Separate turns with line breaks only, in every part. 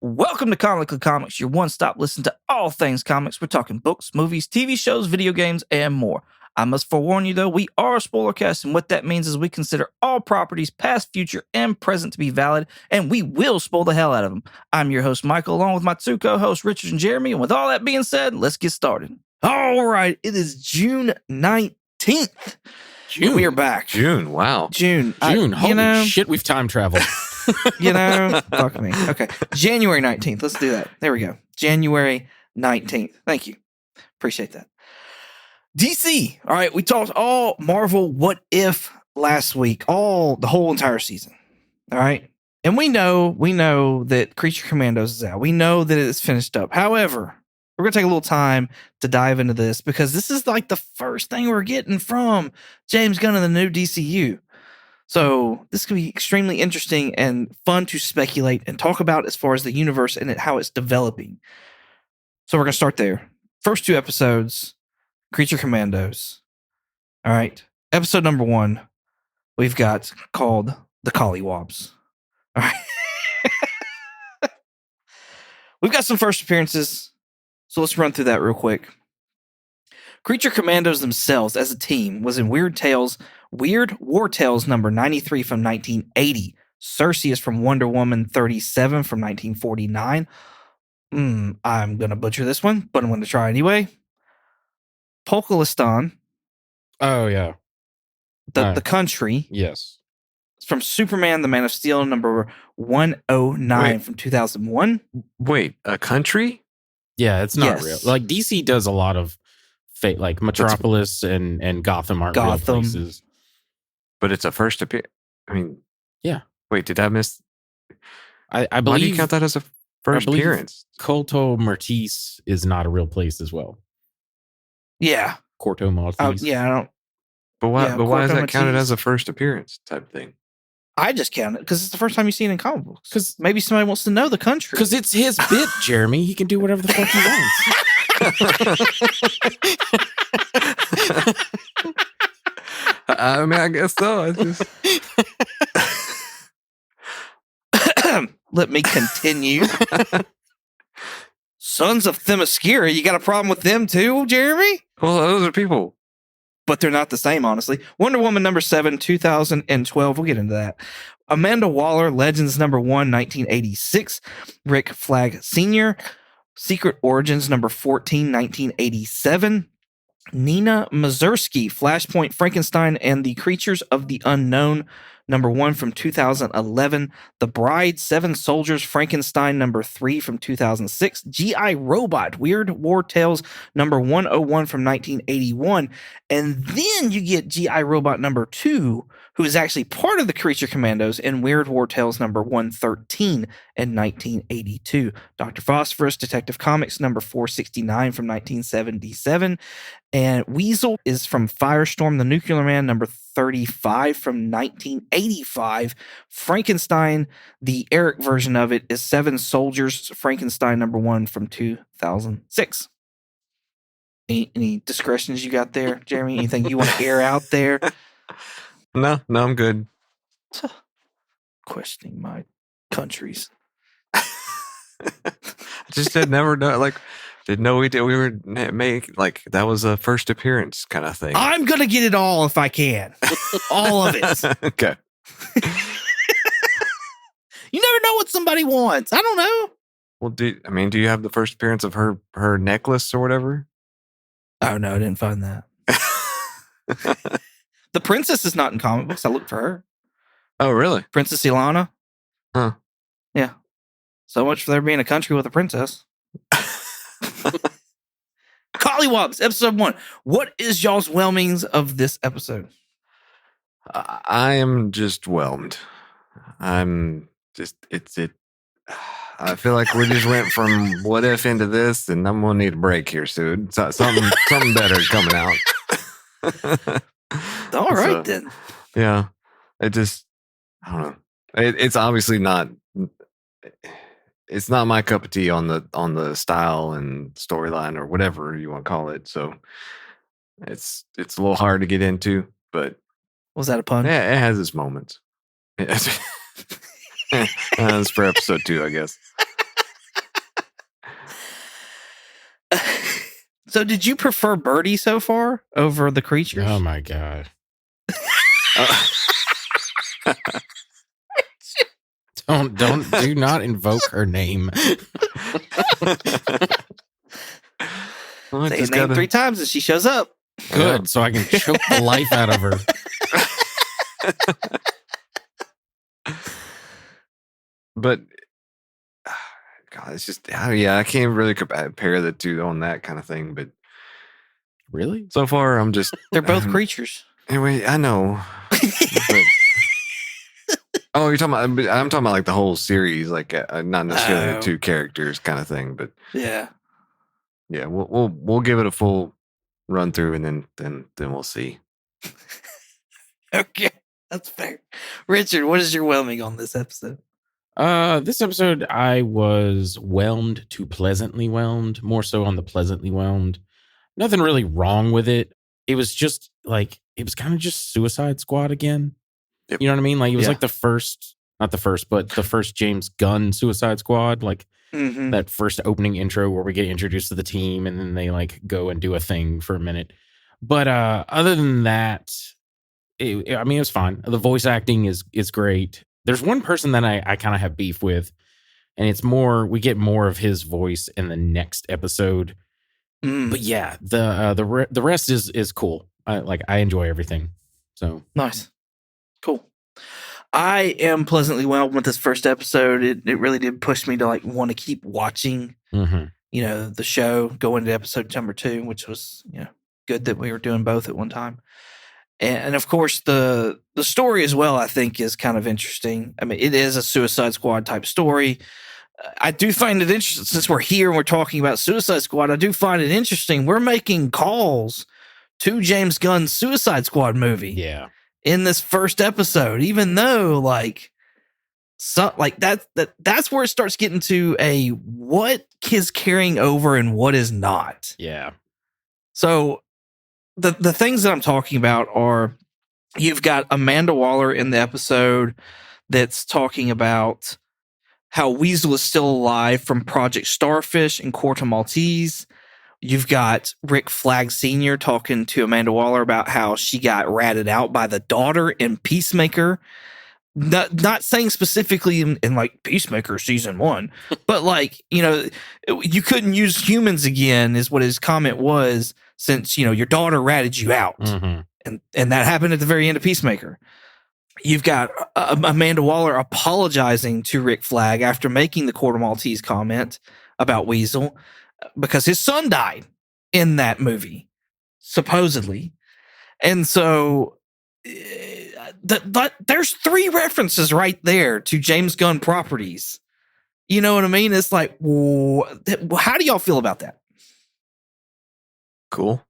Welcome to Comically Comics, your one-stop listen to all things comics. We're talking books, movies, TV shows, video games, and more. I must forewarn you, though, we are a spoiler cast, and what that means is we consider all properties, past, future, and present, to be valid, and we will spoil the hell out of them. I'm your host, Michael, along with my two co-hosts, Richard and Jeremy, and with all that being said, let's get started. All right, it is June 19th. We are back.
June, wow.
June.
Holy shit, we've time traveled.
Fuck me. Okay. January 19th. Let's do that. There we go. January 19th. Thank you. Appreciate that. DC. All right. We talked all Marvel What If last week, the whole entire season. All right. And we know that Creature Commandos is out. We know that it's finished up. However, we're going to take a little time to dive into this because this is like the first thing we're getting from James Gunn in the new DCU. So this could be extremely interesting and fun to speculate and talk about as far as the universe and how it's developing. So we're going to start there. First two episodes, Creature Commandos. All right. Episode number 1, we've got called The Collywobs. All right. We've got some first appearances. So let's run through that real quick. Creature Commandos themselves as a team was in Weird War Tales number 93 from 1980. Circe is from Wonder Woman 37 from 1949. I'm going to butcher this one, but I'm going to try anyway. Polkalistan.
Oh, yeah.
The country.
Yes.
It's from Superman, the Man of Steel, number 109 from 2001.
Wait, a country?
Yeah, it's not
Yes.
real. Like, DC does a lot of fate, like Metropolis and Gotham aren't real places.
But it's a first appearance. I mean,
yeah.
Wait, did I miss?
I believe.
Why do you count that as a first appearance?
Corto Maltese is not a real place as well.
Yeah.
Corto Maltese.
I don't.
But why?
Yeah,
but why is
Corto
that counted
Maltese.
as a first appearance type thing?
I just count it because it's the first time you've seen it in comic books. Because maybe somebody wants to know the country.
Because it's his bit, Jeremy. He can do whatever the fuck he wants.
I mean, I guess so. I just...
Let me continue. Sons of Themyscira, you got a problem with them too, Jeremy?
Well, those are people.
But they're not the same, honestly. Wonder Woman number 7, 2012. We'll get into that. Amanda Waller, Legends number 1, 1986. Rick Flag Sr., Secret Origins number 14, 1987. Nina Mazursky, Flashpoint Frankenstein and the Creatures of the Unknown, number 1 from 2011. The Bride, 7 Soldiers, Frankenstein, number 3 from 2006. G.I. Robot, Weird War Tales, number 101 from 1981. And then you get G.I. Robot number 2, who is actually part of the Creature Commandos in Weird War Tales number 113 in 1982. Dr. Phosphorus, Detective Comics, number 469 from 1977. And Weasel is from Firestorm, the Nuclear Man, number 35 from 1985. Frankenstein, the Eric version of it, is 7 Soldiers, Frankenstein, number 1 from 2006. Any discretions you got there, Jeremy? Anything you want to air out there?
No, I'm good.
Questioning my countries.
I just didn't know we were make like that was a first appearance kind of thing.
I'm gonna get it all if I can. All of it.
Okay.
You never know what somebody wants. I don't know.
Well, do you have the first appearance of her necklace or whatever?
Oh no, I didn't find that. The princess is not in comic books. I looked for her.
Oh, really?
Princess Ilana.
Huh.
Yeah. So much for there being a country with a princess. Collywobs, episode 1. What is y'all's whelmings of this episode?
I am just whelmed. I'm just I feel like we just went from What If into this, and I'm gonna need a break here soon. So, something better coming out.
All right, then.
Yeah, I don't know. It's obviously not. It's not my cup of tea on the style and storyline or whatever you want to call it. So it's a little hard to get into, but
Was that a pun?
yeah, it has its moments. That's for episode 2, I guess.
So did you prefer Birdie so far over the creatures?
Oh my god! Do not invoke her name.
Well,
Say her name 3 times and she shows up.
Good, so I can choke the life out of her.
But God, it's just I can't really compare the two on that kind of thing. But
Really,
so far, I'm just
They're both creatures.
Anyway, I know. But, oh, you're talking about? I'm talking about like the whole series, like not necessarily the 2 characters kind of thing. But
Yeah.
We'll give it a full run through, and then we'll see.
Okay, that's fair. Richard, what is your whelming on this episode?
This episode I was whelmed to pleasantly whelmed, more so on the pleasantly whelmed. Nothing really wrong with it. It was just like, it was kind of just Suicide Squad again.
Yep.
You know what I mean? Like, it was
Yeah.
like the first James Gunn Suicide Squad, like that first opening intro where we get introduced to the team and then they like go and do a thing for a minute. But other than that, it was fine. The voice acting is great. There's one person that I kind of have beef with, and it's we get more of his voice in the next episode. But yeah, the rest is cool. I enjoy everything. So
nice, cool. I am pleasantly whelmed with this first episode. It really did push me to like want to keep watching. The show, go into episode number 2, which was good that we were doing both at one time. And of course, the story as well, I think, is kind of interesting. I mean, it is a Suicide Squad type story. I do find it interesting, since we're here and we're talking about Suicide Squad, I do find it interesting. We're making calls to James Gunn's Suicide Squad movie.
Yeah.
In this first episode, even though that's where it starts getting to a what is carrying over and what is not.
Yeah.
So the things that I'm talking about are, you've got Amanda Waller in the episode that's talking about how Weasel is still alive from Project Starfish and Corto Maltese. You've got Rick Flag Sr. talking to Amanda Waller about how she got ratted out by the daughter in Peacemaker. Not saying specifically in like Peacemaker season 1, but you couldn't use humans again is what his comment was, since your daughter ratted you out. And that happened at the very end of Peacemaker. You've got Amanda Waller apologizing to Rick Flag after making the Corto Maltese comment about Weasel, because his son died in that movie, supposedly. And so there's 3 references right there to James Gunn properties. You know what I mean? It's like, how do y'all feel about that?
Cool.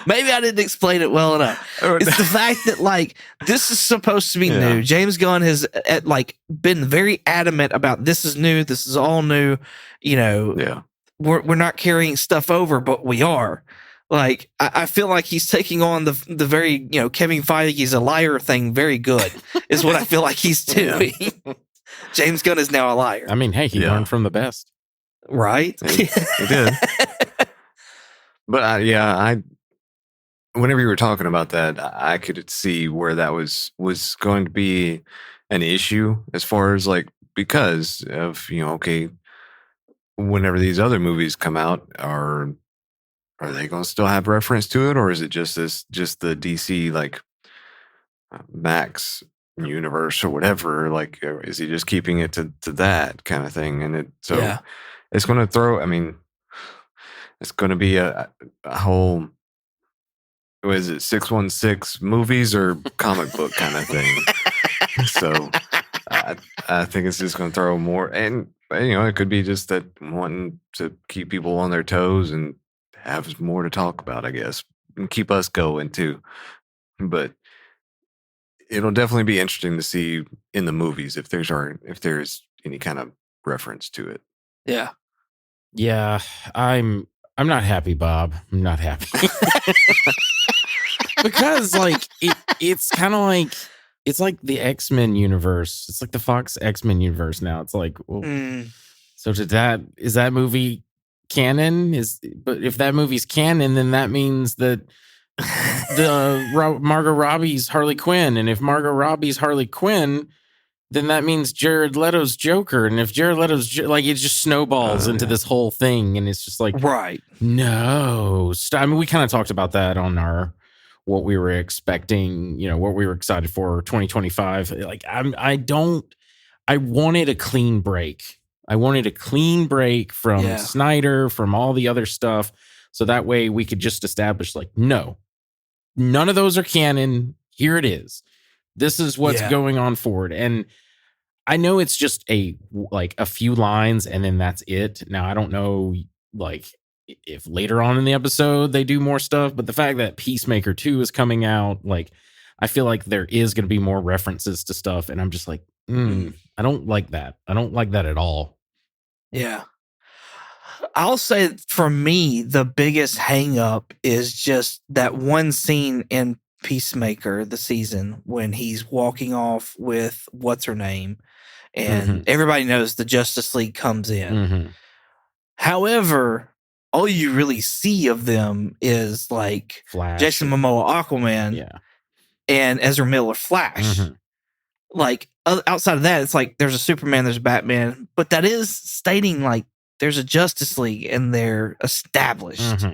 Maybe I didn't explain it well enough. It's the fact that this is supposed to be new. James Gunn has been very adamant about, this is new. This is all new. We're not carrying stuff over, but we are. I feel like he's taking on the very Kevin Feige's a liar thing very good is what I feel like he's doing. James Gunn is now a liar.
I mean, hey, he learned from the best,
right?
He did. But I whenever you were talking about that, I could see where that was going to be an issue, as far as because of whenever these other movies come out, are they going to still have reference to it, or is it just the DC Max universe or whatever? Is he just keeping it to that kind of thing? And it's going to throw. I mean, it's going to be a whole. What is it, 616 movies or comic book kind of thing? So I think it's just going to throw more, and it could be just that wanting to keep people on their toes and have more to talk about, I guess, and keep us going too. But it'll definitely be interesting to see in the movies if there's any kind of reference to it.
Yeah.
Yeah, I'm not happy, Bob. I'm not happy. Because it's kind of it's like the X-Men universe. It's like the Fox X-Men universe now. It's like, well, so is that movie canon? But if that movie's canon, then that means that Margot Robbie's Harley Quinn, and if Margot Robbie's Harley Quinn, then that means Jared Leto's Joker, and if Jared Leto's like, it just snowballs into this whole thing, and it's just like,
right?
No, I mean, we kind of talked about that on our what we were expecting, what we were excited for 2025. Like, I wanted a clean break. I wanted a clean break from Snyder, from all the other stuff, so that way we could just establish, like, no, none of those are canon. Here it is. This is what's going on forward. And I know it's just a few lines and then that's it. Now, I don't know, like, if later on in the episode they do more stuff, but the fact that Peacemaker 2 is coming out, like, I feel like there is going to be more references to stuff. And I'm just like, I don't like that. I don't like that at all.
Yeah. I'll say for me, the biggest hang up is just that one scene in Peacemaker, the season, when he's walking off with what's her name, and everybody knows the Justice League comes in. However, all you really see of them is like
Flash,
Jason Momoa Aquaman, and Ezra Miller Flash. Like, outside of that, it's like there's a Superman, there's a Batman, but that is stating like there's a Justice League and they're established.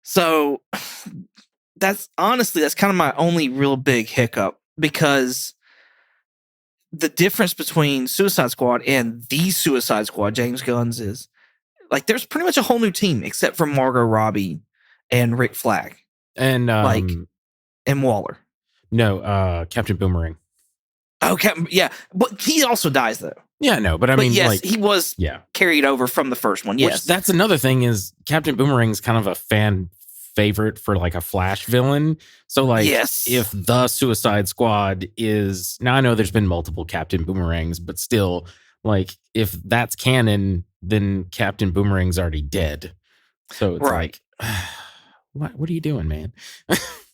So that's kind of my only real big hiccup, because the difference between Suicide Squad and the Suicide Squad, James Gunn's, is like there's pretty much a whole new team except for Margot Robbie and Rick Flag
and
and Waller.
No, Captain Boomerang.
Okay, yeah, but he also dies though.
Yeah, no, but I mean,
yes,
like,
he was carried over from the first one. Yes,
which, that's another thing, is Captain Boomerang's kind of a fan favorite for like a Flash villain. So like, if the Suicide Squad is, now I know there's been multiple Captain Boomerangs, but still, like, if that's canon, then Captain Boomerang's already dead. So it's like, what are you doing, man?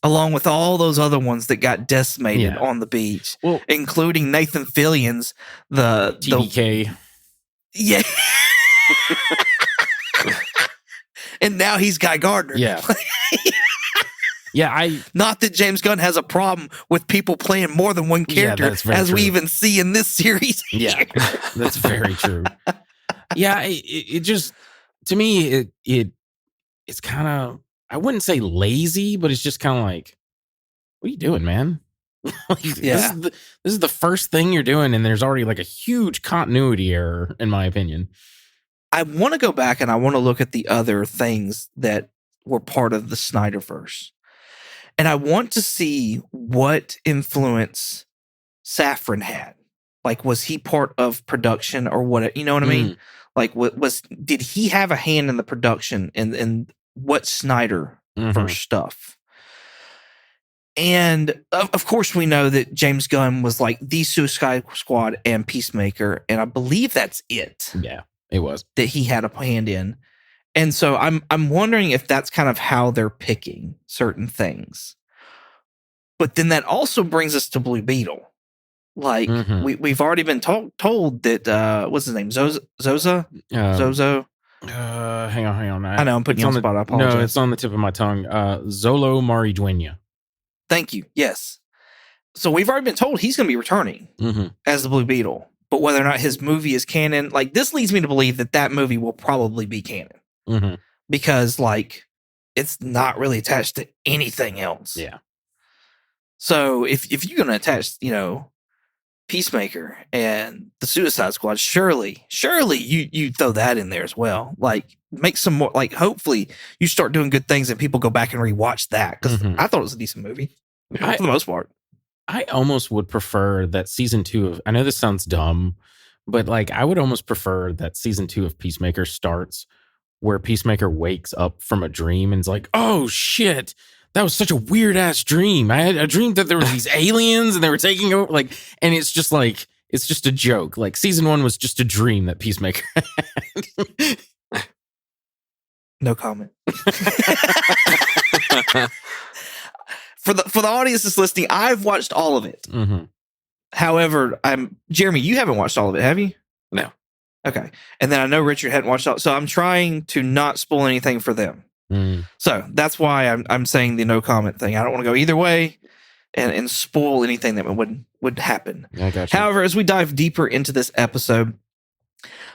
Along with all those other ones that got decimated on the beach, including Nathan Fillion's the
TBK.
And now he's Guy Gardner. Not that James Gunn has a problem with people playing more than one character, as we even see in this series.
That's very true. It just, to me, it's kind of, I wouldn't say lazy, but it's just kind of like, what are you doing, man? This is the first thing you're doing, and there's already like a huge continuity error, in my opinion.
I want to go back and I want to look at the other things that were part of the Snyderverse. And I want to see what influence Safran had. Like, was he part of production or what? You know what I mean? Like, did he have a hand in the production and what Snyder first stuff? And of course, we know that James Gunn was like the Suicide Squad and Peacemaker, and I believe that's it.
Yeah, it was
that he had a hand in. And so I'm wondering if that's kind of how they're picking certain things. But then that also brings us to Blue Beetle. Like, we've already been told that what's his name, Zozo.
Hang on.
I know I'm putting you on the spot. I apologize.
No, it's on the tip of my tongue. Zolo Maridueña.
Thank you. Yes. So we've already been told he's going to be returning as the Blue Beetle. But whether or not his movie is canon, like, this leads me to believe that movie will probably be canon. Because, like, it's not really attached to anything else.
Yeah.
So if you're going to attach, Peacemaker and the Suicide Squad, surely you throw that in there as well. Like, make some more, like, hopefully you start doing good things and people go back and rewatch that, because I thought it was a decent movie for the most part.
I almost would prefer that season 2 of, I know this sounds dumb, but like, I would almost prefer that season 2 of Peacemaker starts where Peacemaker wakes up from a dream and is like, oh shit, that was such a weird ass dream. I had a dream that there were these aliens and they were taking over, like, and it's just like, it's just a joke. Like, season 1 was just a dream that Peacemaker had.
No comment. for the audience that's listening, I've watched all of it.
Mm-hmm.
However, Jeremy, you haven't watched all of it, have you?
No.
Okay. And then I know Richard hadn't watched all, so I'm trying to not spoil anything for them.
Mm.
So that's why I'm saying the no comment thing. I don't want to go either way and spoil anything that would happen.
I got you.
However, as we dive deeper into this episode,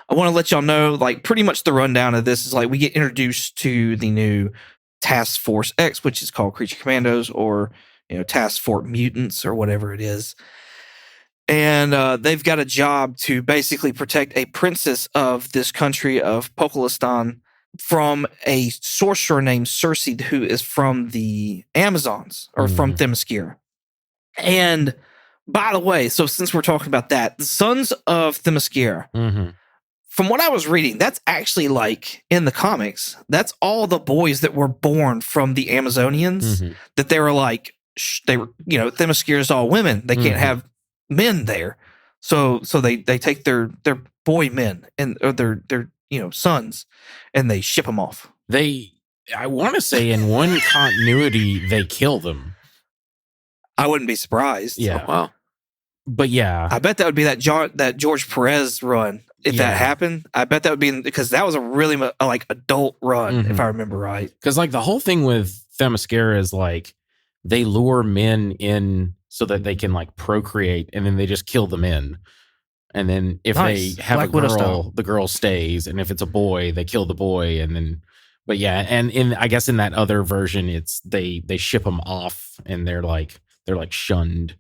I want to let y'all know, like, pretty much the rundown of this is like we get introduced to the new Task Force X, which is called Creature Commandos, or Task Force Mutants, or whatever it is. And they've got a job to basically protect a princess of this country of Pokolistan from a sorcerer named Cersei, who is from the Amazons, or from Themyscira. And by the way, so since we're talking about that, the Sons of Themyscira, from what I was reading, that's actually like in the comics, that's all the boys that were born from the Amazonians, that they were like, Themyscira is all women. They can't have men there. So they take their boy men or their sons, and they ship them off.
I want to say in one continuity, they kill them.
I wouldn't be surprised.
Yeah.
Oh, wow.
But yeah.
I bet that would be that George Perez run. If that happened, I bet that would be because that was a really like adult run, if I remember right.
Because like the whole thing with Themyscira is like they lure men in so that they can like procreate, and then they just kill the men. And then if they have
Black
a
Widow
girl,
style.
the girl stays, and if it's a boy, they kill the boy. And then, but yeah, and I guess in that other version, it's they ship them off, and they're like shunned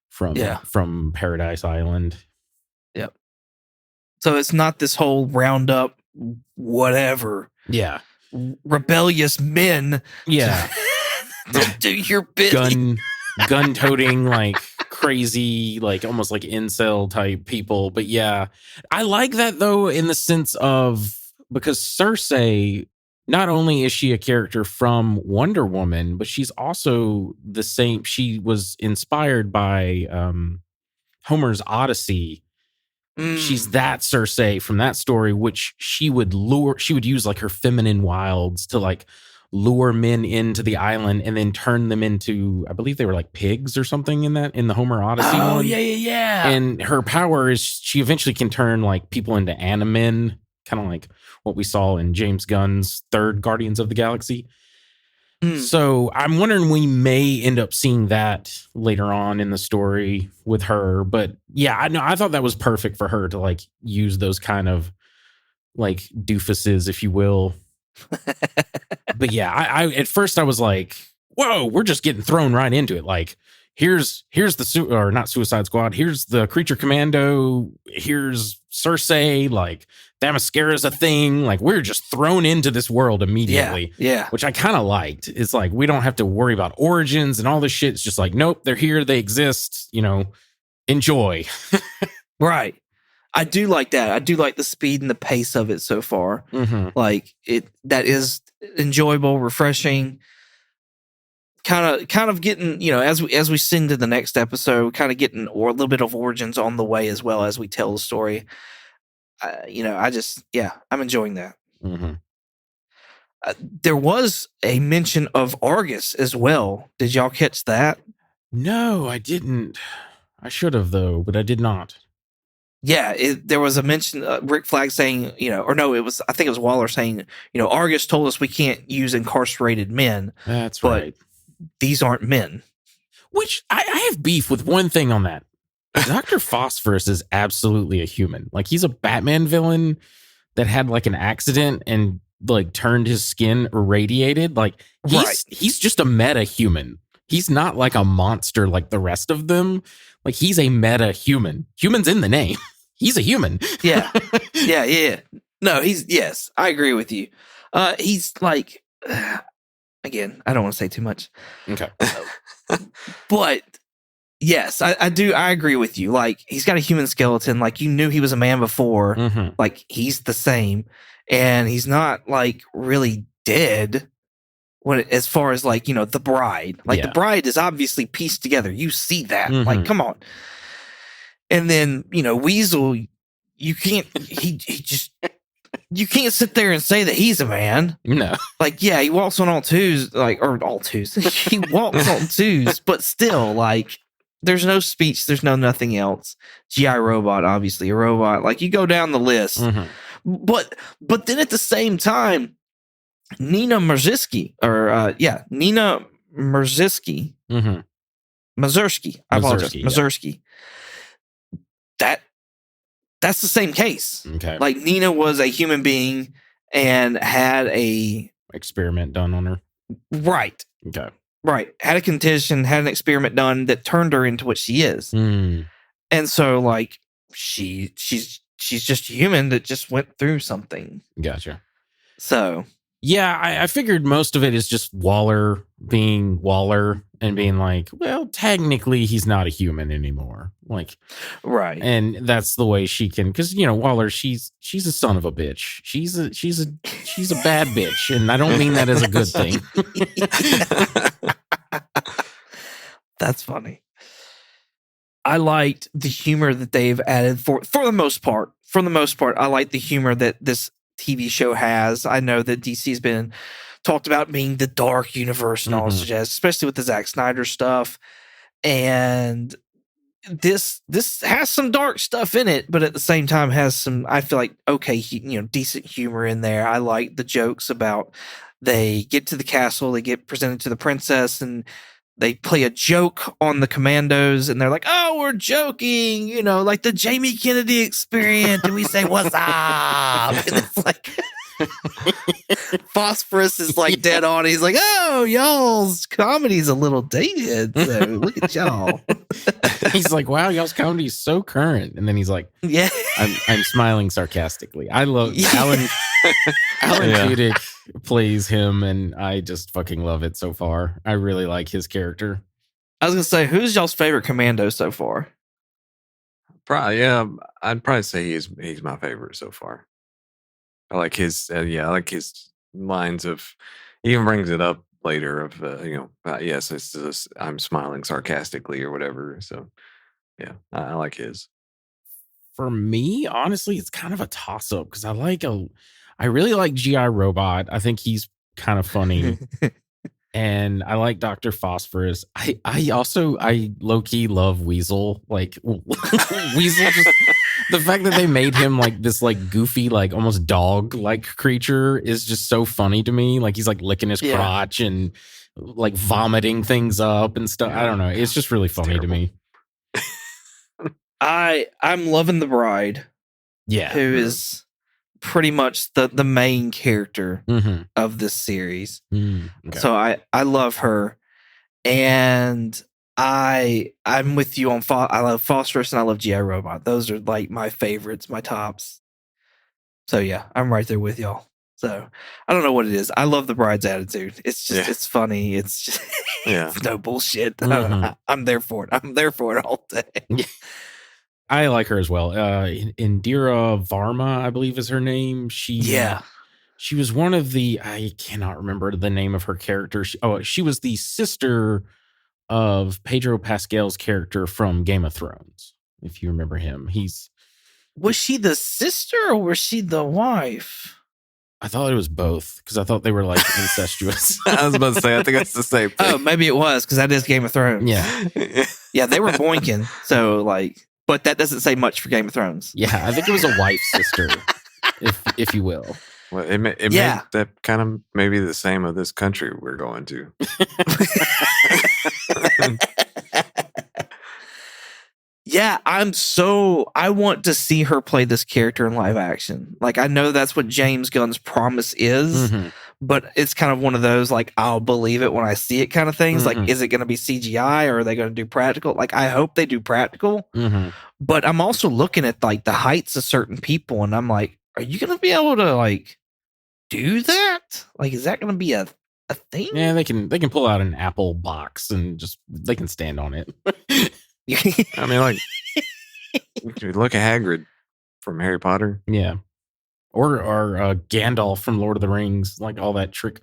from Paradise Island.
Yep. So it's not this whole roundup, whatever.
Yeah.
Rebellious men.
Yeah.
Don't do your bidding.
Gun-toting, like crazy, like almost like incel type people. But yeah, I like that though, in the sense of, because Cersei, not only is she a character from Wonder Woman, but she's also the same. She was inspired by Homer's Odyssey. She's that Cersei from that story, which she would use like her feminine wilds to like lure men into the island and then turn them into, I believe they were like pigs or something in the Homer Odyssey one.
Oh, yeah.
And her power is she eventually can turn like people into animen, kind of like what we saw in James Gunn's third Guardians of the Galaxy. So I'm wondering we may end up seeing that later on in the story with her. But yeah, I thought that was perfect for her to like use those kind of like doofuses, if you will. But yeah, I at first I was like, whoa, we're just getting thrown right into it. Like, here's the not Suicide Squad. Here's the Creature Commando. Here's Cersei. Like, Themyscira is a thing. Like, we're just thrown into this world immediately.
Yeah.
Which I kind of liked. It's like, we don't have to worry about origins and all this shit. It's just like, nope, they're here. They exist. Enjoy.
Right. I do like that. I do like the speed and the pace of it so far. Like that is enjoyable, refreshing. Kind of getting, as we send to the next episode, kind of getting a little bit of origins on the way as well as we tell the story. I'm enjoying that. There was a mention of Argus as well. Did y'all catch that?
No, I didn't. I should have though, but I did not.
Yeah, there was a mention, Rick Flag saying, I think it was Waller saying, Argus told us we can't use incarcerated men.
That's
but
right.
These aren't men.
Which I have beef with one thing on that. Dr. Phosphorus is absolutely a human. Like, he's a Batman villain that had like an accident and like turned his skin irradiated. Like, he's just a meta human. He's not like a monster like the rest of them. Like, he's a meta human. Human's in the name. He's a human.
Yeah. No, yes, I agree with you. He's like, again, I don't want to say too much.
Okay.
But yes, I do. I agree with you. Like, he's got a human skeleton. Like, you knew he was a man before. Like, he's the same. And he's not like really dead. As far as like, the bride, like the bride is obviously pieced together. You see that, like, come on. And then, Weasel, you can't, he just, you can't sit there and say that he's a man.
No.
Like, yeah, he walks on all twos, or all twos. He walks on twos, but still, like, there's no speech, there's no nothing else. G.I. Robot, obviously, a robot. Like, you go down the list.
Mhm.
But then at the same time, Nina Mazersky, Nina Mazersky,
Mhm.
Mazersky. I apologize.
Mazersky, yeah.
Mazersky. That's the same case.
Okay.
Like, Nina was a human being and had a
Experiment done on her.
right.
Okay.
Right. Had a condition, had an experiment done that turned her into what she is.
Mm.
And so, like, she's just human that just went through something.
Gotcha.
So
Yeah, I figured most of it is just Waller being Waller and being like, well, technically he's not a human anymore. Like,
right.
and that's the way she can, because Waller, she's a son of a bitch. She's a bad bitch, and I don't mean that as a good thing.
That's funny. I liked the humor that they've added for the most part. For the most part, I like the humor that this TV show has. I know that DC's been talked about being the dark universe and all this jazz, especially with the Zack Snyder stuff. And this has some dark stuff in it, but at the same time has some, I feel like, okay, decent humor in there. I like the jokes about they get to the castle, they get presented to the princess, and they play a joke on the commandos, and they're like, "Oh, we're joking," like the Jamie Kennedy experience, and we say, "What's up?" And it's like Phosphorus is like dead on. He's like, "Oh, y'all's comedy's a little dated, so look at y'all."
He's like, "Wow, y'all's comedy is so current," and then he's like,
"Yeah,
I'm smiling sarcastically." I love Alan Tudyk plays him, and I just fucking love it so far. I really like his character.
I was gonna say, who's y'all's favorite Commando so far?
Probably, yeah. I'd probably say he's my favorite so far. I like his, I like his lines of. He even brings it up later of, yes, it's just, I'm smiling sarcastically or whatever. So, yeah, I like his.
For me, honestly, it's kind of a toss up because I really like G.I. Robot. I think he's kind of funny. And I like Dr. Phosphorus. I also low key love Weasel. Like Weasel, just the fact that they made him like this like goofy, like almost dog like creature is just so funny to me. Like he's like licking his crotch and like vomiting things up and stuff. I don't know. It's just really funny to me.
I'm loving the bride.
Yeah.
Who is pretty much the main character of this series. Okay. So I love her, and I'm with you on I love Phosphorus and I love G.I. Robot. Those are like my favorites, my tops. So yeah, I'm right there with y'all. So I don't know what it is. I love the bride's attitude. It's just it's funny. It's just it's no bullshit. I'm there for it. I'm there for it all day.
I like her as well. Indira Varma, I believe is her name. She was one of the, I cannot remember the name of her character. She was the sister of Pedro Pascal's character from Game of Thrones. If you remember him,
was she the sister or was she the wife?
I thought it was both because I thought they were like incestuous.
I was about to say, I think that's the same thing.
Oh, maybe it was because that is Game of Thrones.
Yeah.
Yeah, they were boinking. So like, but that doesn't say much for Game of Thrones.
Yeah, I think it was a wife sister, if you will.
Well, it made that kind of maybe the same of this country we're going to.
Yeah, I want to see her play this character in live action. Like, I know that's what James Gunn's promise is, but it's kind of one of those, like, I'll believe it when I see it kind of things. Like, is it going to be CGI or are they going to do practical? Like, I hope they do practical, but I'm also looking at, like, the heights of certain people, and I'm like, are you going to be able to, like, do that? Like, is that going to be a thing?
Yeah, they can pull out an Apple box and just, they can stand on it.
I mean, like, look at Hagrid from Harry Potter.
Yeah. Or Gandalf from Lord of the Rings, like all that trick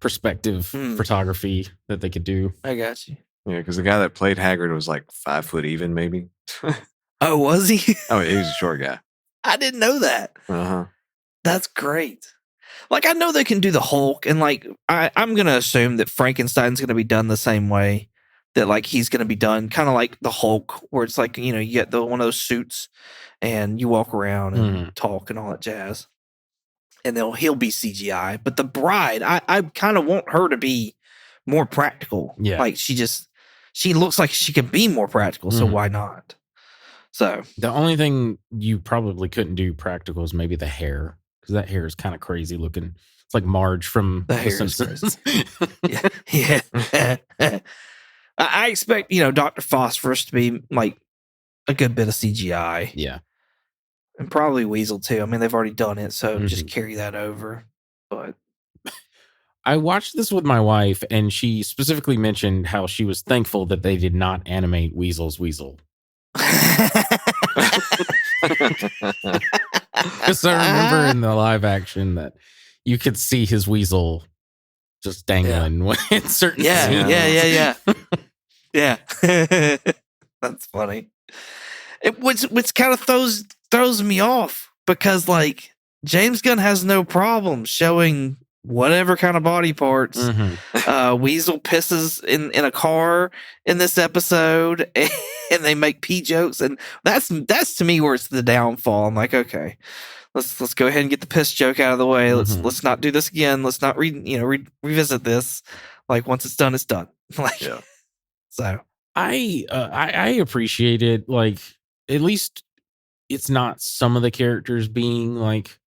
perspective photography that they could do.
I got you.
Yeah, because the guy that played Hagrid was like 5 foot even, maybe.
Oh, was he?
Oh, he was a short guy.
I didn't know that.
Uh-huh.
That's great. Like, I know they can do the Hulk, and like I'm gonna assume that Frankenstein's gonna be done the same way. That like he's gonna be done kind of like the Hulk, where it's like, you get one of those suits and you walk around and talk and all that jazz. And he'll be CGI. But the bride, I kind of want her to be more practical.
Yeah.
Like she looks like she could be more practical, so why not? So
the only thing you probably couldn't do practical is maybe the hair, because that hair is kind of crazy looking. It's like Marge from The Simpsons.
yeah. I expect, Dr. Phosphorus to be like a good bit of CGI.
Yeah.
And probably Weasel too. I mean, they've already done it, so just carry that over. But
I watched this with my wife, and she specifically mentioned how she was thankful that they did not animate Weasel's Weasel. Because I remember in the live action that you could see his weasel just dangling in certain scenes.
Yeah. That's funny. Which kind of throws me off, because like James Gunn has no problem showing whatever kind of body parts. Weasel pisses in a car in this episode, and they make pee jokes, and that's to me where it's the downfall. I'm like, okay, let's go ahead and get the piss joke out of the way. Let's not do this again. Let's not revisit this. Like, once it's done, it's done. Like,
yeah.
So
I appreciate it. Like, at least it's not some of the characters being like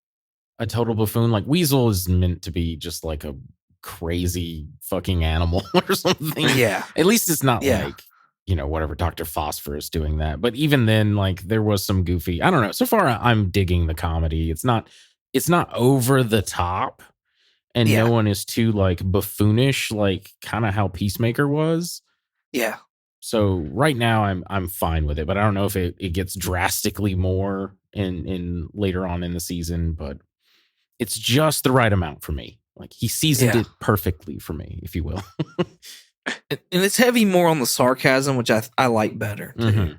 a total buffoon. Like, Weasel is meant to be just like a crazy fucking animal or something.
Yeah.
At least it's not like, whatever, Dr. Phosphorus doing that. But even then, like, there was some goofy, I don't know. So far, I'm digging the comedy. It's not over the top, and no one is too like buffoonish, like kind of how Peacemaker was.
Yeah.
So right now I'm fine with it, but I don't know if it gets drastically more in later on in the season, but it's just the right amount for me. Like, he seasoned it perfectly for me, if you will.
And it's heavy more on the sarcasm, which I like better too.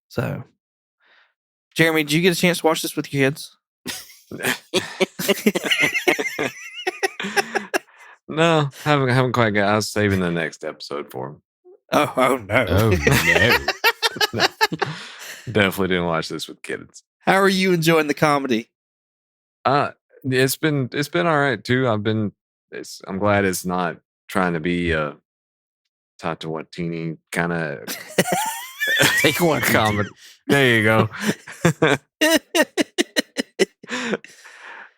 So, Jeremy, did you get a chance to watch this with your kids?
No, haven't quite got. I was saving the next episode for him.
Oh no!
Oh no!
Definitely didn't watch this with kids.
How are you enjoying the comedy?
It's been all right too. I'm glad it's not trying to be Tata Watini kind of
take one
comedy. There you go.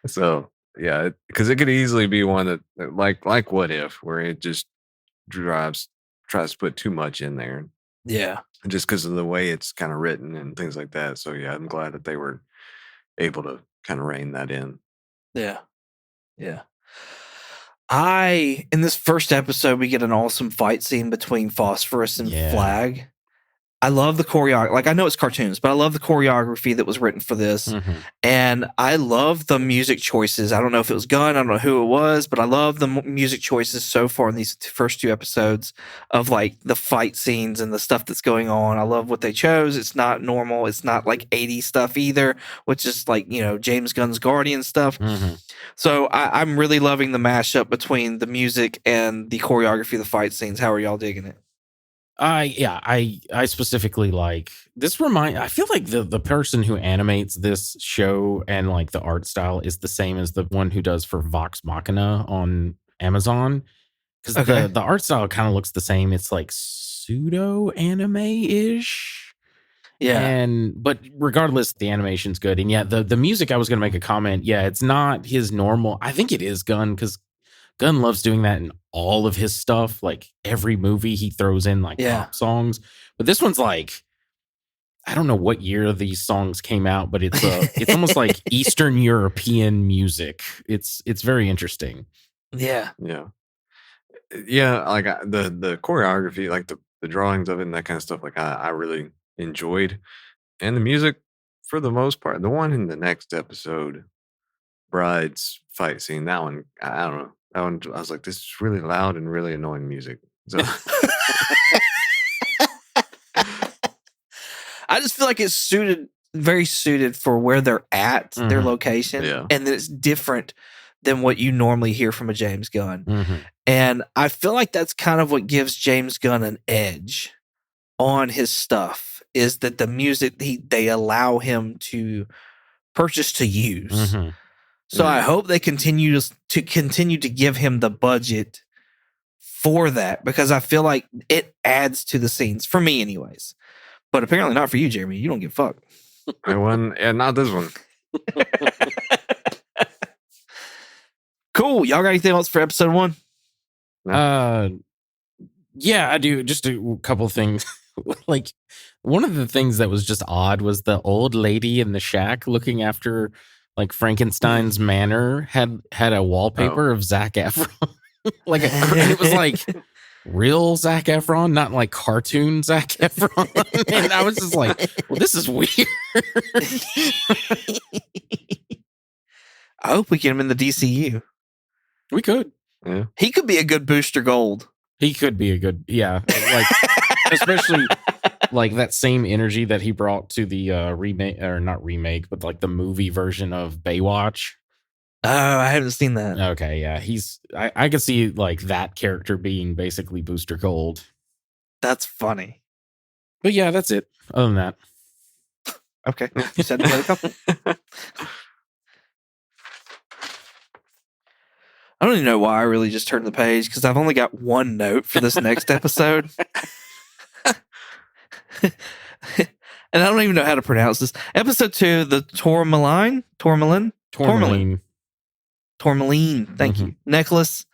So yeah, because it could easily be one that like What If, where it just tries to put too much in there.
Yeah,
just because of the way it's kind of written and things like that. So yeah, I'm glad that they were able to kind of rein that in.
Yeah. In this first episode, we get an awesome fight scene between Phosphorus and Flag. I love the choreography. Like, I know it's cartoons, but I love the choreography that was written for this. And I love the music choices. I don't know if it was Gunn, I don't know who it was, but I love the music choices so far in these first two episodes of like the fight scenes and the stuff that's going on. I love what they chose. It's not normal. It's not like 80s stuff either, which is like, James Gunn's Guardian stuff. So I'm really loving the mashup between the music and the choreography of the fight scenes. How are y'all digging it?
I specifically like this. I feel like the person who animates this show and like the art style is the same as the one who does for Vox Machina on Amazon, because the art style kind of looks the same. It's like pseudo anime ish.
Yeah.
But regardless, the animation's good. And the music, I was going to make a comment. Yeah, it's not his normal. I think it is Gunn, because Gunn loves doing that in all of his stuff. Like, every movie he throws in like pop songs. But this one's like, I don't know what year these songs came out, but it's almost like Eastern European music. It's very interesting.
Yeah.
Like the choreography, like the drawings of it and that kind of stuff. Like, I really enjoyed, and the music for the most part. The one in the next episode, Bride's fight scene, that one, I don't know. That one, I was like, this is really loud and really annoying music. So
I just feel like it's suited very suited for where they're at, their
Mhm.
location,
Yeah.
and it's different than what you normally hear from a James Gunn.
Mhm.
And I feel like that's kind of what gives James Gunn an edge on his stuff, is that the music they allow him to purchase to use.
Mhm.
So I
Mm.
hope they continue to give him the budget for that, because I feel like it adds to the scenes for me anyways. But apparently not for you, Jeremy. You don't give a fuck.
Not this one.
Cool. Y'all got anything else for episode 1?
Yeah, I do. Just a couple things. Like, one of the things that was just odd was the old lady in the shack looking after like Frankenstein's manor had a wallpaper of Zac Efron. Like, and it was like real Zac Efron, not like cartoon Zac Efron. And I was just like, well, this is weird.
I hope we get him in the DCU.
We could.
Yeah.
He could be a good Booster Gold.
He could be a good, yeah. Like, especially like that same energy that he brought to the remake, or not remake, but like the movie version of Baywatch.
Oh, I haven't seen that.
Okay, yeah. I could see like that character being basically Booster Gold.
That's funny.
But yeah, that's it. Other than that.
Okay. You said to play a couple. I don't even know why I really just turned the page, because I've only got one note for this next episode. And I don't even know how to pronounce this. Episode 2, the Tourmaline. Thank you. Necklace.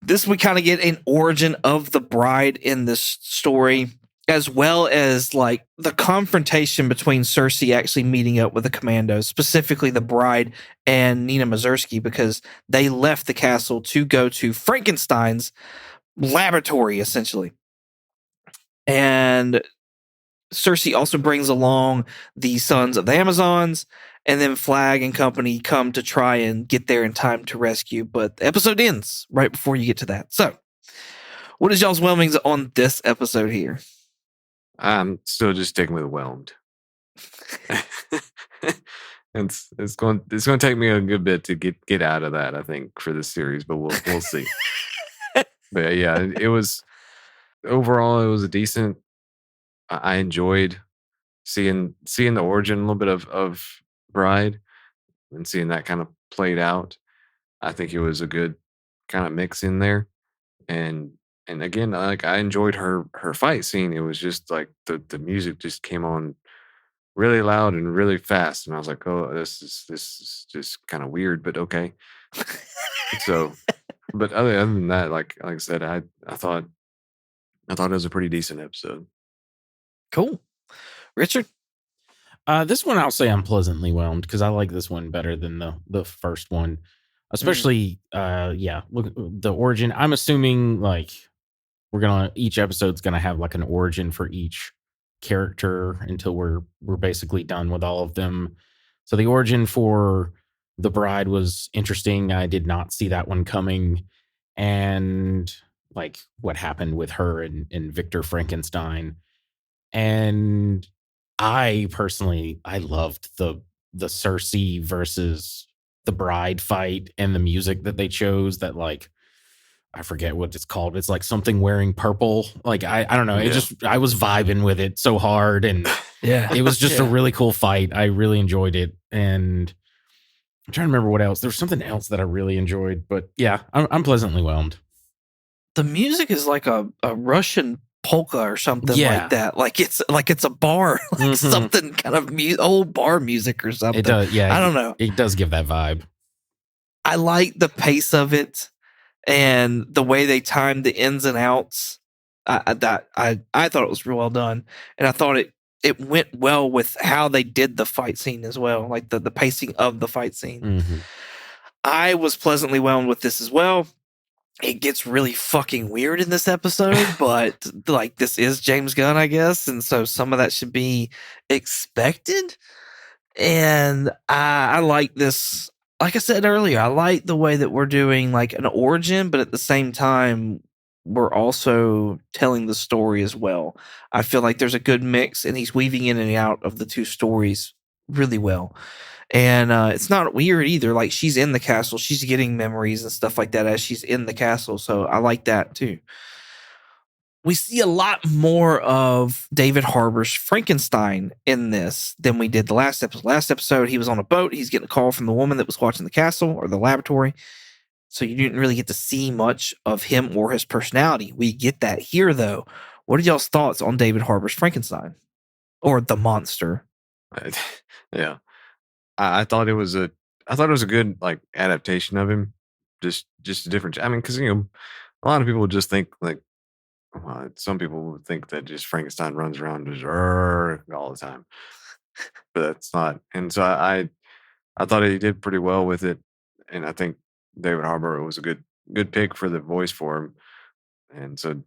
This we kind of get an origin of the bride in this story, as well as like the confrontation between Cersei actually meeting up with the Commandos, specifically the bride and Nina Mazursky, because they left the castle to go to Frankenstein's laboratory, essentially. And Cersei also brings along the sons of the Amazons, and then Flag and company come to try and get there in time to rescue. But the episode ends right before you get to that. So, what is y'all's whelmings on this episode here?
I'm still just sticking with whelmed. It's going to take me a good bit to get out of that, I think, for this series, but we'll see. But yeah, it was overall, it was a decent. I enjoyed seeing the origin a little bit of Bride and seeing that kind of played out. I think it was a good kind of mix in there, and again, like I enjoyed her fight scene. It was just like the music just came on really loud and really fast, and I was like, oh, this is just kind of weird, but okay. So, but other than that, like I said, I thought it was a pretty decent episode.
Cool. Richard?
This one I'll say I'm pleasantly whelmed, because I like this one better than the first one. Especially look, the origin. I'm assuming like each episode's gonna have like an origin for each character until we're basically done with all of them. So the origin for the bride was interesting. I did not see that one coming. And like what happened with her and Victor Frankenstein. And I personally, I loved the Cersei versus the bride fight and the music that they chose. That like, I forget what it's called. It's like something wearing purple. Like I don't know.
Yeah.
I was vibing with it so hard, and
Yeah.
it was just a really cool fight. I really enjoyed it, and I'm trying to remember what else. There was something else that I really enjoyed, but yeah, I'm pleasantly whelmed.
The music is like a Russian polka or something
Yeah.
like that. Like it's a bar, like something kind of old bar music or something.
It does, yeah.
I don't know.
It does give that vibe.
I like the pace of it and the way they timed the ins and outs. I thought it was real well done, and I thought it went well with how they did the fight scene as well, like the pacing of the fight scene.
Mm-hmm.
I was pleasantly whelmed with this as well. It gets really fucking weird in this episode, but like this is James Gunn, I guess, and so some of that should be expected. And I like this. Like I said earlier, I like the way that we're doing like an origin, but at the same time, we're also telling the story as well. I feel like there's a good mix, and he's weaving in and out of the two stories really well. And it's not weird either. Like, she's in the castle, she's getting memories and stuff like that as she's in the castle. So I like that too. We see a lot more of David Harbour's Frankenstein in this than we did the last episode. Last episode, he was on a boat. He's getting a call from the woman that was watching the castle or the laboratory. So you didn't really get to see much of him or his personality. We get that here, though. What are y'all's thoughts on David Harbour's Frankenstein or the monster?
Yeah, I thought it was a good like adaptation of him. Just a different. I mean, because a lot of people would just think like. Some people would think that just Frankenstein runs around just all the time, but that's not. And so I thought he did pretty well with it, and I think David Harbour was a good pick for the voice for him. And so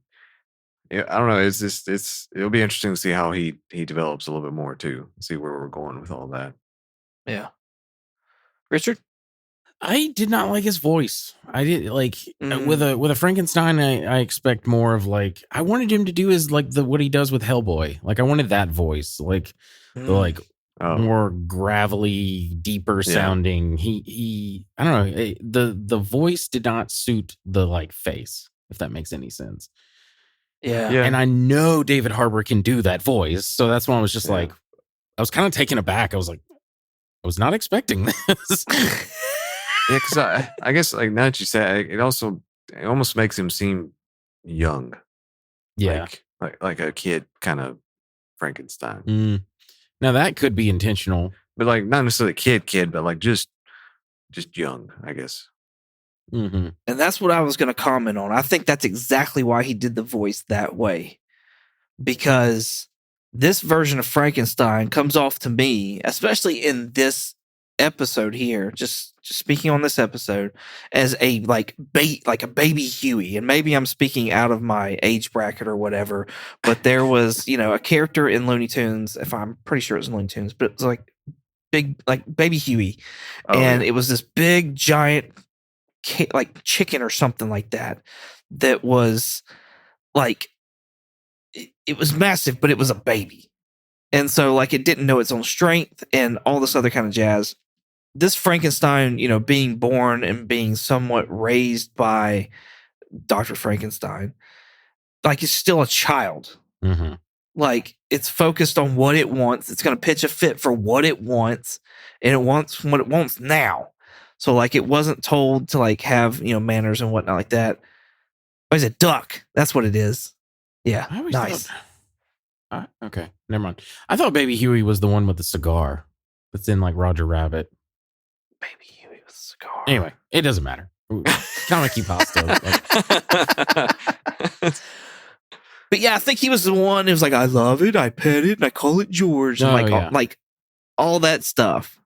yeah, I don't know. It'll be interesting to see how he develops a little bit more too. See where we're going with all that.
Yeah, Richard.
I did not like his voice. I did like with a Frankenstein. I expect more of like I wanted him to do is like what he does with Hellboy. Like I wanted that voice, like the like more gravelly, deeper sounding. He I don't know. The voice did not suit the like face, if that makes any sense.
Yeah.
And I know David Harbour can do that voice, so that's why I was just like, I was kind of taken aback. I was like, I was not expecting this.
Yeah, because I guess like now that you say it, it almost makes him seem young.
Yeah,
like a kid kind of Frankenstein.
Now that could be intentional,
but like not necessarily kid, but like just young, I guess.
Mm-hmm. And that's what I was going to comment on. I think that's exactly why he did the voice that way, because this version of Frankenstein comes off to me, especially in this episode here, just speaking on this episode, as a like a baby Huey. And maybe I'm speaking out of my age bracket or whatever, but there was a character in Looney Tunes, if I'm pretty sure it was Looney Tunes, but it was like big, like baby Huey, it was this big giant like chicken or something like that was like it was massive, but it was a baby. And so like it didn't know its own strength and all this other kind of jazz. This Frankenstein, being born and being somewhat raised by Dr. Frankenstein, like it's still a child.
Mm-hmm.
Like it's focused on what it wants. It's going to pitch a fit for what it wants, and it wants what it wants now. So like it wasn't told to like have, manners and whatnot like that. Oh, it's a duck. That's what it is. Yeah. Nice.
Okay. Never mind. I thought Baby Huey was the one with the cigar that's in like Roger Rabbit.
Baby Huey with a cigar.
Anyway, it doesn't matter. Kamiki pasta.
But yeah, I think he was the one who was like, I love it, I pet it, and I call it George. And like all that stuff.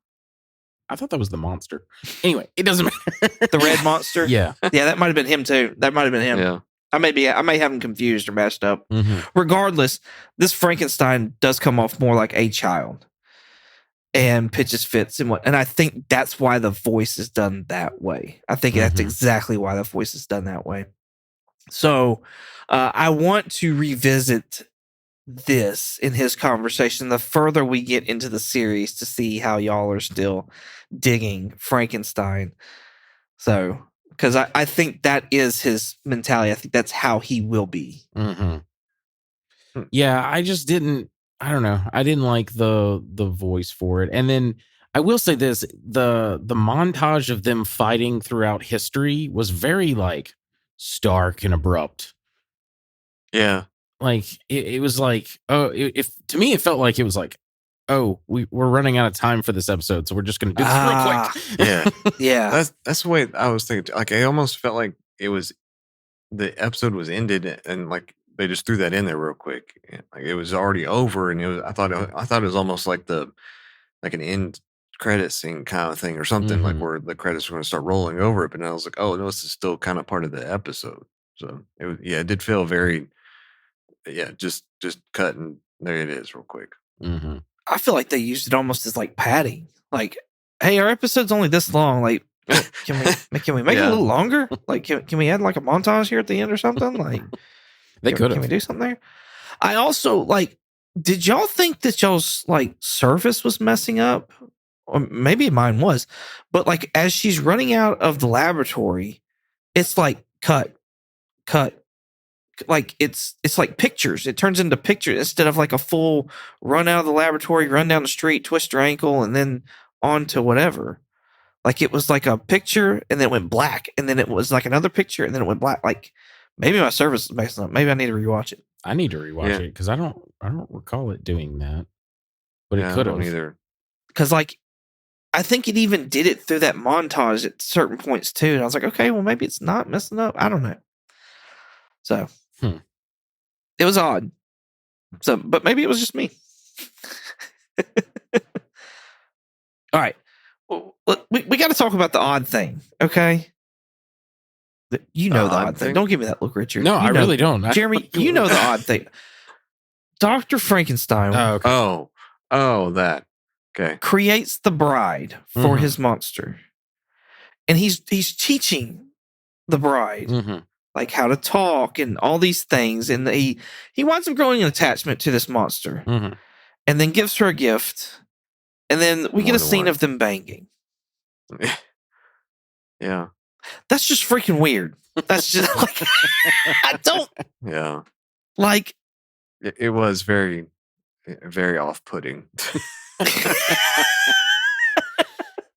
I thought that was the monster. Anyway, it doesn't matter.
The red monster?
Yeah.
Yeah, that might have been him too. That might have been him.
Yeah.
I may have him confused or messed up.
Mm-hmm.
Regardless, this Frankenstein does come off more like a child and pitches fits and I think that's why the voice is done that way. I think that's exactly why the voice is done that way. So I want to revisit this in his conversation the further we get into the series to see how y'all are still digging Frankenstein. So, because I think that is his mentality. I think that's how he will be.
Mm-hmm. Yeah, I just didn't. I don't know. I didn't like the voice for it. And then I will say this: the montage of them fighting throughout history was very like stark and abrupt.
Yeah,
like it was like if to me it felt like it was like, oh, we're running out of time for this episode, so we're just going to do this real quick.
Yeah,
yeah.
That's the way I was thinking. Like I almost felt like it was the episode was ended, and like they just threw that in there real quick. Like it was already over, and it was. I thought it was almost like an end credit scene kind of thing or something, like where the credits were going to start rolling over it. But I was like, oh no, this is still kind of part of the episode. So it was, it did feel very. Yeah, just cut and there it is real quick.
I feel like they used it almost as like padding. Like, hey, our episode's only this long. Like, Can we make it a little longer? Like, can we add like a montage here at the end or something? Like,
They could
Can
have.
we do something there? I also like. Did y'all think that y'all's like surface was messing up? Or maybe mine was, but like as she's running out of the laboratory, it's like cut, like it's like pictures. It turns into pictures instead of like a full run out of the laboratory, run down the street, twist your ankle, and then on to whatever. Like it was like a picture and then it went black, and then it was like another picture and then it went black. Like maybe my service is messing up. Maybe I need to rewatch it.
I need to rewatch it because I don't recall it doing that. But it could have
either.
Because like I think it even did it through that montage at certain points too. And I was like, okay, well maybe it's not messing up. I don't know. So it was odd. So, but maybe it was just me. All right. Well, we got to talk about the odd thing, okay? You know the odd thing. Don't give me that look, Richard.
No, I really don't.
Jeremy, you know the odd thing. Dr. Frankenstein
That. Okay.
creates the bride for his monster. And he's teaching the bride like how to talk and all these things. And he winds up growing an attachment to this monster. And then gives her a gift. And then we get a scene of them banging.
Yeah.
That's just freaking weird. That's just like, I don't.
Yeah.
Like.
It was very, very off-putting.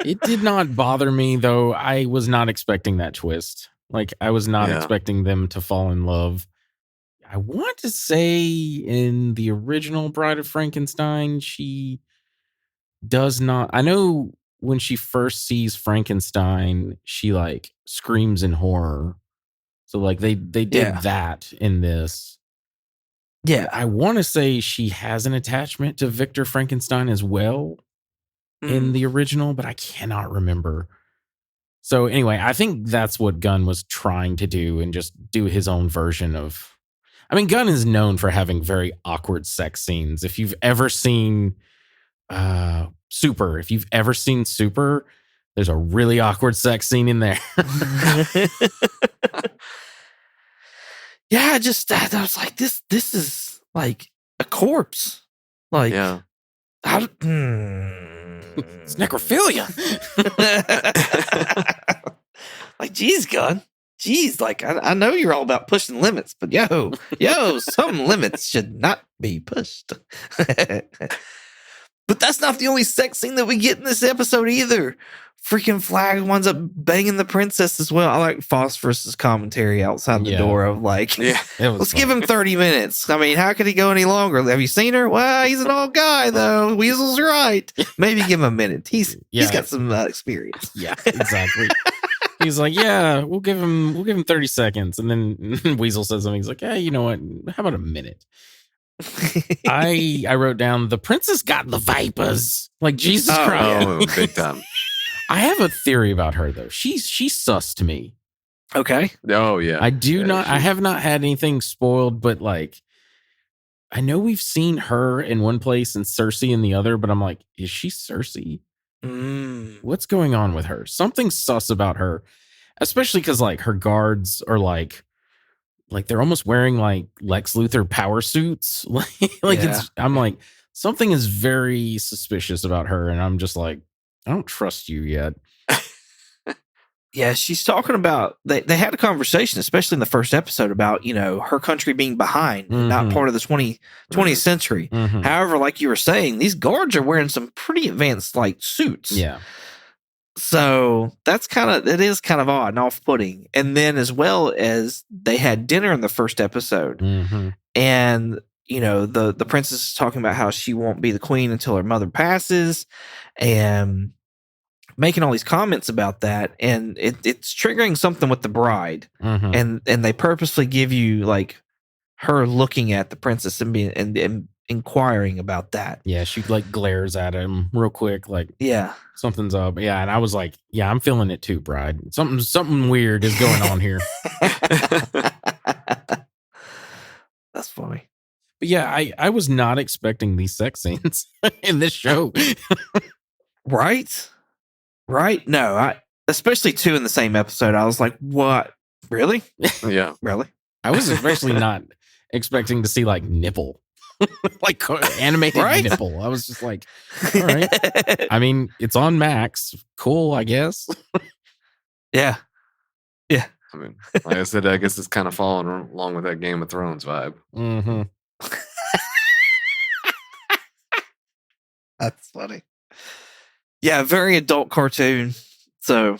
It did not bother me, though. I was not expecting that twist. Like, I was not expecting them to fall in love. I want to say in the original Bride of Frankenstein, she does not. I know when she first sees Frankenstein, she like screams in horror. So like they did that in this.
Yeah.
I want to say she has an attachment to Victor Frankenstein as well in the original, but I cannot remember. So anyway, I think that's what Gunn was trying to do and just do his own version of. I mean, Gunn is known for having very awkward sex scenes. If you've ever seen Super, there's a really awkward sex scene in there.
Yeah, I was like, this is like a corpse. Like,
it's necrophilia.
Like, geez, Gunn. Geez, like, I know you're all about pushing limits, but yo, some limits should not be pushed. But that's not the only sex scene that we get in this episode either. Freaking Flag winds up banging the princess as well. I like Phosphorus's commentary outside the door of like, let's give him 30 minutes. I mean, how could he go any longer? Have you seen her? Well, he's an old guy though. Weasel's right. Maybe give him a minute. He's got some experience.
Yeah, exactly. He's like, yeah, we'll give him 30 seconds. And then Weasel says something. He's like, yeah, you know what? How about a minute? I wrote down the princess got the vipers. Like, Jesus Christ.
Oh, big time.
I have a theory about her though. She's sus to me.
Okay.
Oh yeah.
I have not had anything spoiled, but like I know we've seen her in one place and Cersei in the other, but I'm like, is she Cersei? What's going on with her? Something sus about her, especially because like her guards are like they're almost wearing like Lex Luthor power suits. I'm like, something is very suspicious about her, and I'm just like, I don't trust you yet.
Yeah, she's talking about they had a conversation, especially in the first episode, about, you know, her country being behind, not part of the 20th century. However, like you were saying, these guards are wearing some pretty advanced like suits.
Yeah.
So it is kind of odd and off-putting. And then as well as they had dinner in the first episode, and you know, the princess is talking about how she won't be the queen until her mother passes, and making all these comments about that, and it's triggering something with the bride, and they purposely give you like her looking at the princess and being and inquiring about that.
Yeah, she like glares at him real quick, like something's up. Yeah, and I was like, yeah, I'm feeling it too, bride. Something weird is going on here.
That's funny.
But yeah, I was not expecting these sex scenes in this show.
Right? No, especially 2 in the same episode. I was like, what? Really?
Yeah.
Really?
I was especially not expecting to see like nipple, like animated
Right?
nipple. I was just like, all right. I mean, it's on Max. Cool, I guess.
Yeah.
I mean, like I said, I guess it's kind of following along with that Game of Thrones vibe.
Mm-hmm.
That's funny. Yeah, very adult cartoon. So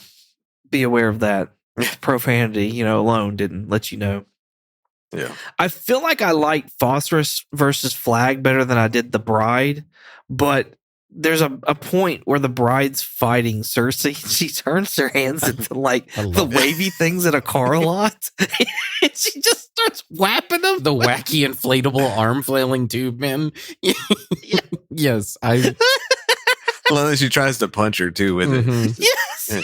be aware of that. Profanity, alone didn't let you know.
Yeah.
I feel like I like Phosphorus versus Flag better than I did The Bride, but there's a point where the bride's fighting Cersei. She turns her hands into like the wavy things in a car lot. And she just starts whapping them.
The wacky inflatable arm flailing tube men. Yes, I.
Well, then she tries to punch her too with it.
Yes.
Yeah.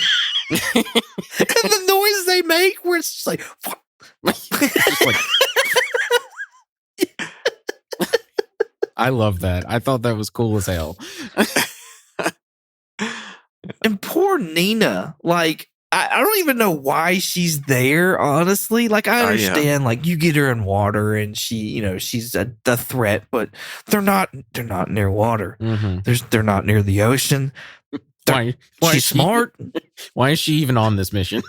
And the noise they make where it's just like, fuck.
Just like I love that. I thought that was cool as hell.
And poor Nina, like, I don't even know why she's there, honestly. Like, I understand, like, you get her in water and she, she's a threat, but they're not near water.
Mm-hmm.
They're not near the ocean.
Why
she's smart.
Why is she even on this mission?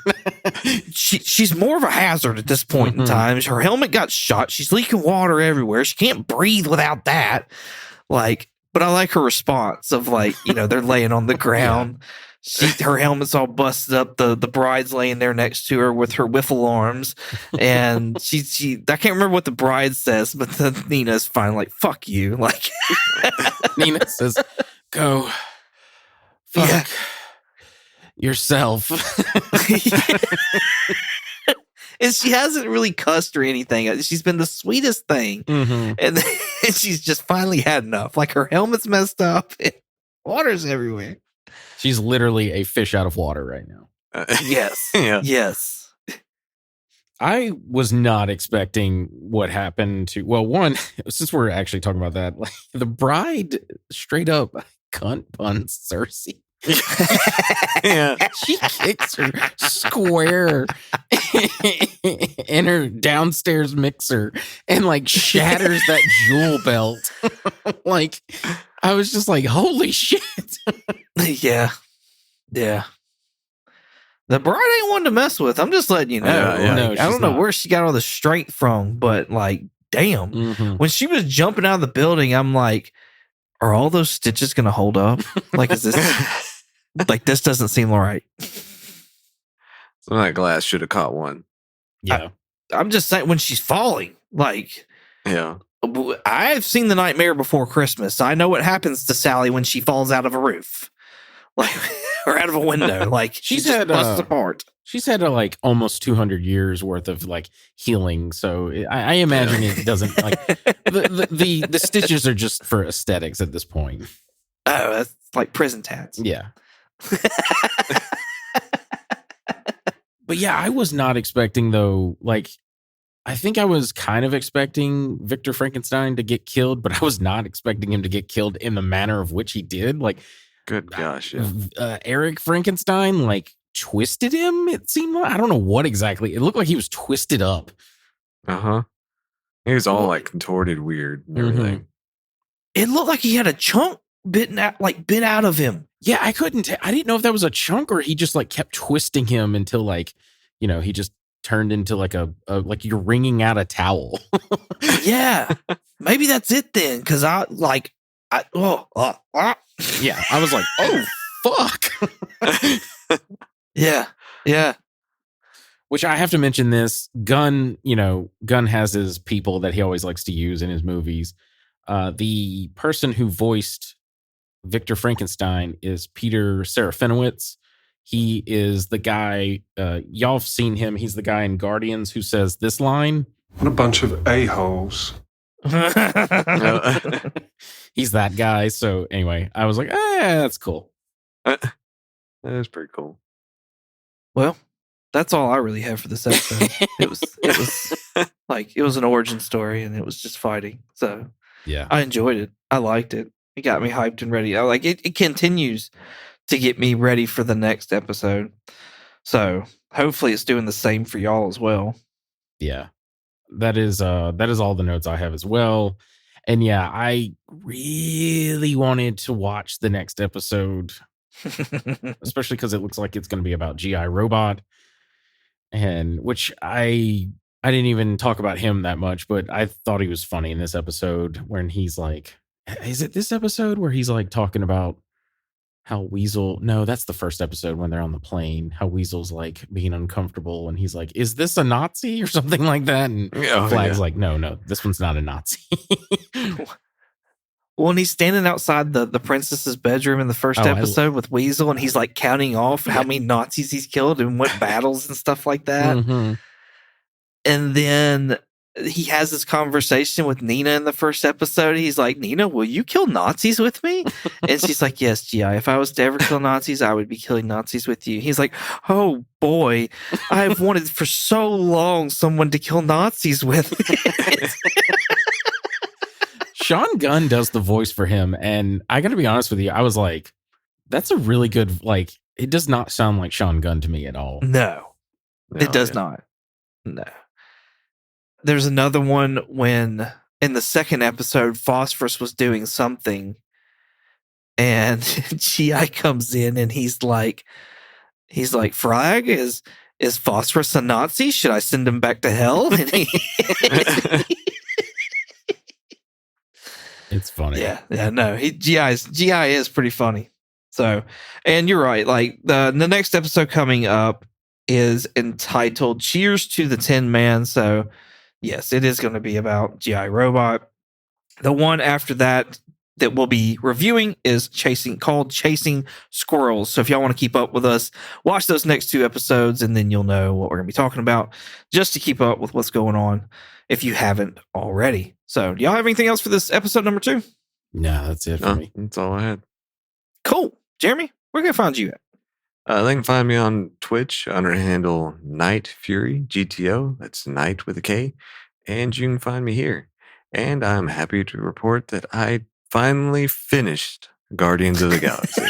She's more of a hazard at this point in time. Her helmet got shot. She's leaking water everywhere. She can't breathe without that. Like, but I like her response of like, they're laying on the ground. Her helmet's all busted up. The bride's laying there next to her with her wiffle arms. And she I can't remember what the bride says, but then Nina's finally like, fuck you. Like
Nina says, go fuck yourself.
And she hasn't really cussed or anything. She's been the sweetest thing. And she's just finally had enough. Like her helmet's messed up. And water's everywhere.
She's literally a fish out of water right now.
Yes.
Yeah.
Yes.
I was not expecting what happened to, well, one, since we're actually talking about that, like the bride straight up cunt puns Cersei.
Yeah.
She kicks her square in her downstairs mixer and like shatters that jewel belt. Like, I was just like, holy shit.
Yeah. Yeah. The bride ain't one to mess with. I'm just letting you know.
Yeah.
No,
Like, I don't know
not.
where she got all the strength from, but like, damn. When she was jumping out of the building, I'm like, are all those stitches going to hold up? Like, is this like this doesn't seem right?
Some of that glass should have caught one.
Yeah.
I'm just saying when she's falling, like,
Yeah.
I've seen The Nightmare Before Christmas. I know what happens to Sally when she falls out of a roof, like, or out of a window. Like,
She's
just
had,
busts apart.
She's had like almost 200 years worth of like healing, so I imagine it doesn't like the stitches are just for aesthetics at this point.
Oh, that's like prison tats.
Yeah. But yeah, I was not expecting though. Like, I think I was kind of expecting Victor Frankenstein to get killed, but I was not expecting him to get killed in the manner of which he did. Like,
Good gosh. Yeah.
Eric Frankenstein like twisted him. It seemed like, I don't know what exactly. It looked like he was twisted up.
Uh-huh. He was all like contorted weird and everything.
It looked like he had a chunk bit out of him.
Yeah, I couldn't. I didn't know if that was a chunk or he just like kept twisting him until like, he just turned into like a like you're wringing out a towel.
Yeah, maybe that's it then. Because yeah, I
was like, oh fuck.
Yeah.
Which I have to mention this Gunn. Gunn has his people that he always likes to use in his movies. The person who voiced Victor Frankenstein is Peter Serafinowicz. He is the guy, y'all have seen him. He's the guy in Guardians who says this line.
What a bunch of a-holes.
He's that guy. So anyway, I was like, that's cool.
That is pretty cool.
Well, that's all I really have for this episode. It was like, it was an origin story and it was just fighting. So
yeah,
I enjoyed it. I liked it. It got me hyped and ready. It continues to get me ready for the next episode. So hopefully it's doing the same for y'all as well.
Yeah. That is all the notes I have as well. And yeah, I really wanted to watch the next episode, especially because it looks like it's going to be about GI Robot, and which I didn't even talk about him that much, but I thought he was funny in this episode when he's like, is it this episode where he's like talking about how Weasel, no, that's the first episode when they're on the plane, how Weasel's like being uncomfortable and he's like, is this a Nazi or something like that? And Flag's like, no, this one's not a Nazi.
Well, and he's standing outside the princess's bedroom in the first episode with Weasel, and he's like counting off how many Nazis he's killed and what battles and stuff like that.
Mm-hmm.
And then he has this conversation with Nina in the first episode. He's like, Nina, will you kill Nazis with me? And she's like, yes, GI. If I was to ever kill Nazis, I would be killing Nazis with you. He's like, oh boy, I've wanted for so long someone to kill Nazis with me.
Sean Gunn does the voice for him, and I gotta be honest with you, I was like, that's a really good, like, it does not sound like Sean Gunn to me at all.
No, it does not. No. There's another one when in the second episode, Phosphorus was doing something, and GI comes in and he's like, Frag, is Phosphorus a Nazi? Should I send him back to hell? And
it's funny.
Yeah, no. GI is pretty funny. So, and you're right. Like the next episode coming up is entitled "Cheers to the Tin Man." So, yes, it is going to be about GI Robot. The one after that we'll be reviewing is Chasing Squirrels. So if y'all want to keep up with us, watch those next 2 episodes, and then you'll know what we're going to be talking about, just to keep up with what's going on if you haven't already. So do y'all have anything else for this episode number 2?
No, that's it for me.
That's all I had.
Cool. Jeremy, where can I find you at?
They can find me on Twitch under handle Night Fury GTO. That's Night with a K. And you can find me here. And I'm happy to report that I finally finished Guardians of the Galaxy.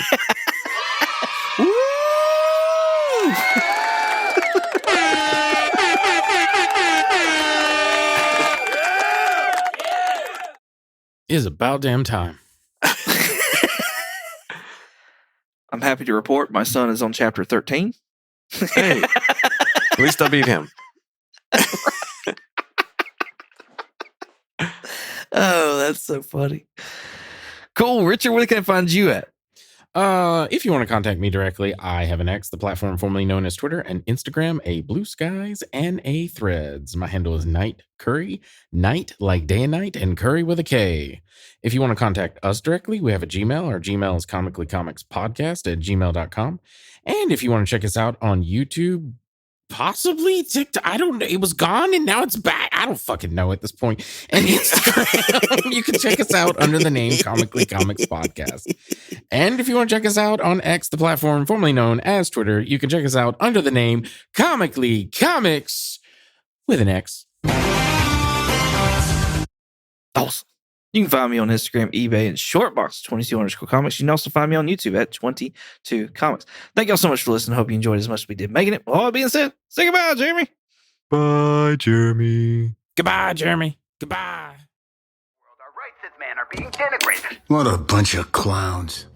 It is about damn time.
I'm happy to report my son is on chapter 13.
Hey, at least I beat him.
Oh, that's so funny. Cool. Richard, where can I find you at?
If you want to contact me directly, I have an X, the platform formerly known as Twitter, and Instagram, a Blue Skies, and a Threads. My handle is Night Curry, Night like day and night, and Curry with a K. If you want to contact us directly, we have a Gmail. Our Gmail is comicallycomicspodcast@gmail.com. And if you want to check us out on YouTube, possibly TikTok, I don't know, it was gone and now it's back. I don't fucking know at this point. And Instagram, you can check us out under the name Comically Comics Podcast. And if you want to check us out on X, the platform formerly known as Twitter, you can check us out under the name Comically Comics with an X.
Awesome. You can find me on Instagram, eBay, and Shortbox22_comics. You can also find me on YouTube at 22 Comics. Thank y'all so much for listening. Hope you enjoyed as much as we did making it. With all that being said, say goodbye, Jeremy.
Bye, Jeremy.
Goodbye, Jeremy. Goodbye.
Our rights as man are being denigrated.
What a bunch of clowns.